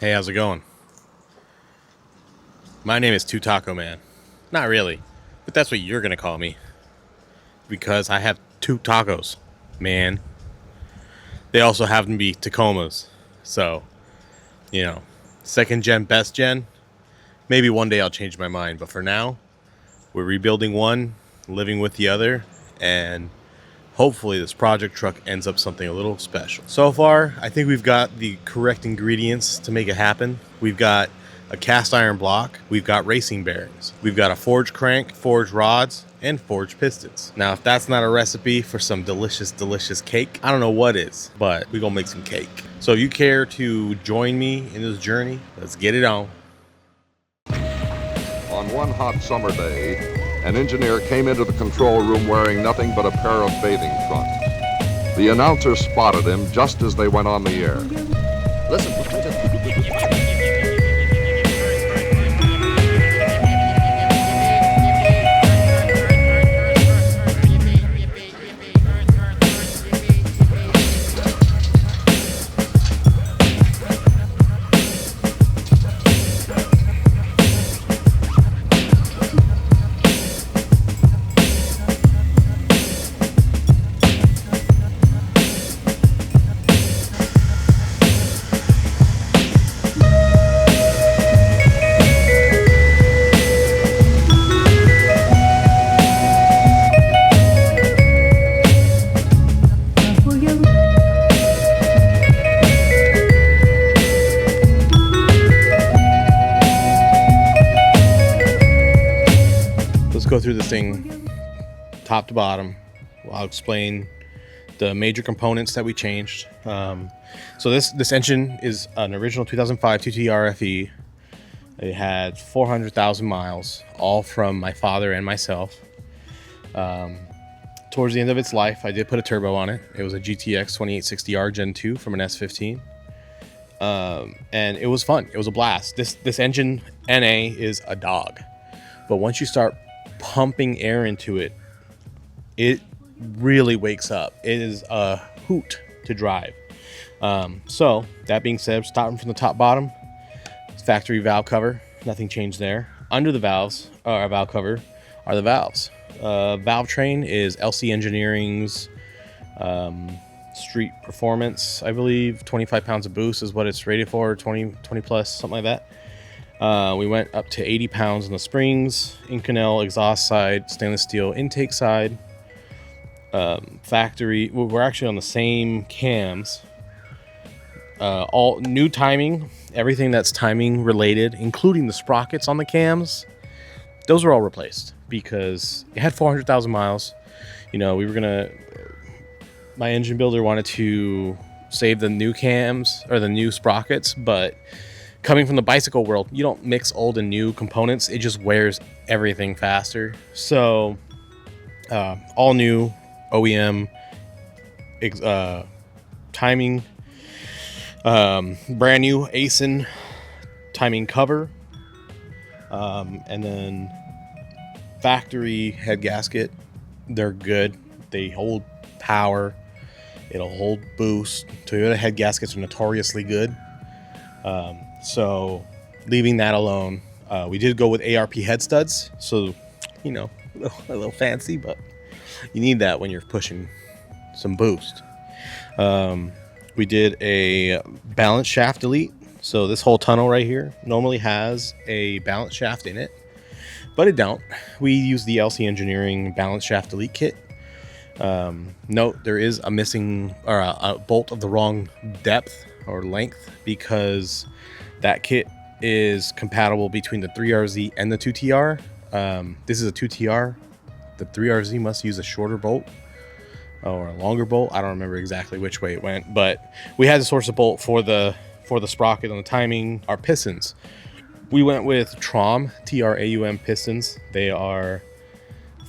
Hey, how's it going? My name is Two Taco Man. Not really, but that's what you're gonna call me because I have two tacos, man. They also happen to be Tacomas, so you know, second gen, best gen. Maybe one day I'll change my mind, but for now, we're rebuilding one, living with the other, and hopefully this project truck ends up something a little special. So far, I think we've got the correct ingredients to make it happen. We've got a cast iron block, we've got racing bearings, we've got a forged crank, forged rods, and forged pistons. Now, if that's not a recipe for some delicious, delicious cake, I don't know what is, but we're gonna make some cake. So if you care to join me in this journey, let's get it on. On one hot summer day, an engineer came into the control room wearing nothing but a pair of bathing trunks. The announcer spotted him just as they went on the air. Listen. Let's go through this thing top to bottom. I'll explain the major components that we changed. So this engine is an original 2005 2TR-FE. It had 400,000 miles, all from my father and myself. Towards the end of its life, I did put a turbo on it. It was a GTX 2860R Gen 2 from an S15. And it was fun. It was a blast. This engine, NA, is a dog. But once you start pumping air into it, it really wakes up. It is a hoot to drive. So that being said, starting from the top bottom, factory valve cover, nothing changed there. Under the valves, or valve cover, are the valves. Valve train is LC Engineering's Street Performance, I believe. 25 pounds of boost is what it's rated for, 20 plus, something like that. We went up to 80 pounds on the springs, Inconel exhaust side, stainless steel intake side. Factory, we're actually on the same cams. All new timing, everything that's timing related, including the sprockets on the cams, those are all replaced because it had 400,000 miles. You know, my engine builder wanted to save the new cams or the new sprockets, but coming from the bicycle world, you don't mix old and new components. It just wears everything faster. So all new OEM timing, brand new ASIN timing cover, and then factory head gasket. They're good. They hold power. It'll hold boost. Toyota head gaskets are notoriously good. So leaving that alone, we did go with ARP head studs. So, you know, a little fancy, but you need that when you're pushing some boost. We did a balance shaft delete. So this whole tunnel right here normally has a balance shaft in it, but it don't. We use the LC Engineering balance shaft delete kit. Note there is a missing or a bolt of the wrong depth or length because that kit is compatible between the 3RZ and the 2TR. This is a 2TR. The 3RZ must use a shorter bolt or a longer bolt. I don't remember exactly which way it went, but we had to source a bolt for the sprocket on the timing. Our pistons, we went with TRAUM, TRAUM pistons. They are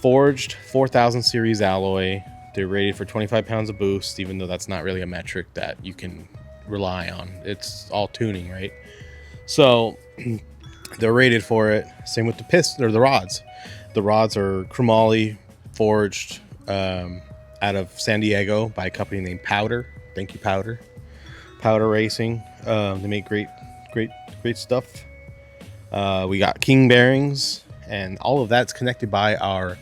forged 4000 series alloy. They're rated for 25 pounds of boost, even though that's not really a metric that you can rely on. It's all tuning, right? So they're rated for it. Same with the piston or the rods. The rods are chromoly forged out of San Diego by a company named Powder. Thank you, Powder Racing. They make great great stuff. We got king bearings, and all of that's connected by our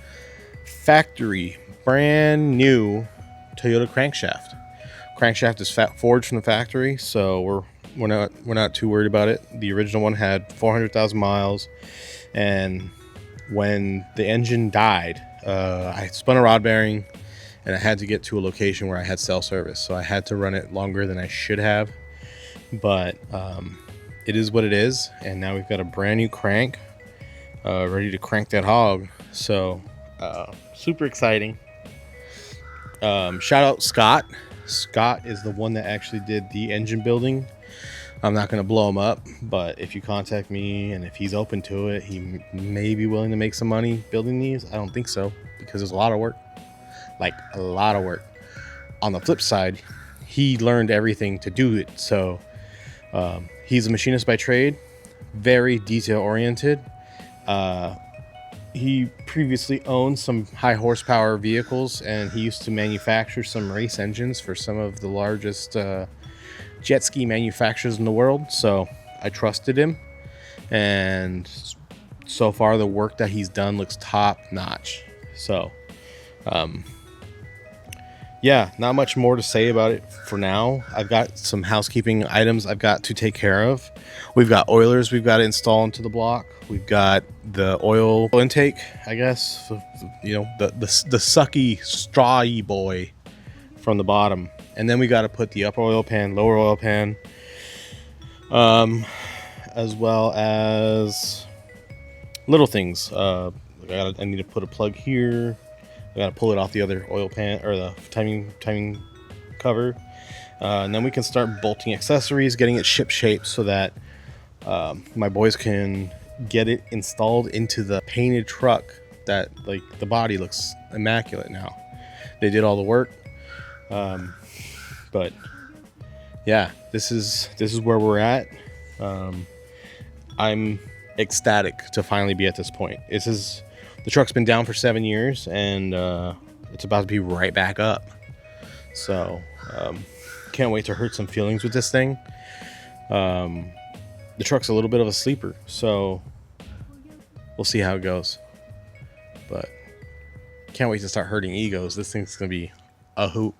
factory brand new Toyota crankshaft. Crankshaft is forged from the factory, so we're not too worried about it. The original one had 400,000 miles, and when the engine died, I spun a rod bearing, and I had to get to a location where I had cell service, so I had to run it longer than I should have. But it is what it is, and now we've got a brand new crank ready to crank that hog. So super exciting. Shout out Scott. Scott is the one that actually did the engine building. I'm not going to blow him up, but if you contact me and if he's open to it, he may be willing to make some money building these. I don't think so, because there's a lot of work, like a lot of work. On the flip side, he learned everything to do it. So he's a machinist by trade, very detail oriented. He previously owned some high horsepower vehicles, and he used to manufacture some race engines for some of the largest jet ski manufacturers in the world. So I trusted him, and so far the work that he's done looks top notch. So yeah, not much more to say about it for now. I've got some housekeeping items I've got to take care of. We've got oilers we've got to install into the block. We've got the oil intake, I guess, you know, the sucky strawy boy from the bottom. And then we got to put the upper oil pan, lower oil pan, as well as little things. I need to put a plug here. I gotta pull it off the other oil pan, or the timing cover, and then we can start bolting accessories, getting it ship shape so that my boys can get it installed into the painted truck. That, like, the body looks immaculate now. They did all the work, but yeah, this is where we're at. I'm ecstatic to finally be at this point. The truck's been down for 7 years, and it's about to be right back up. So can't wait to hurt some feelings with this thing. The truck's a little bit of a sleeper, so we'll see how it goes. But can't wait to start hurting egos. This thing's gonna be a hoot.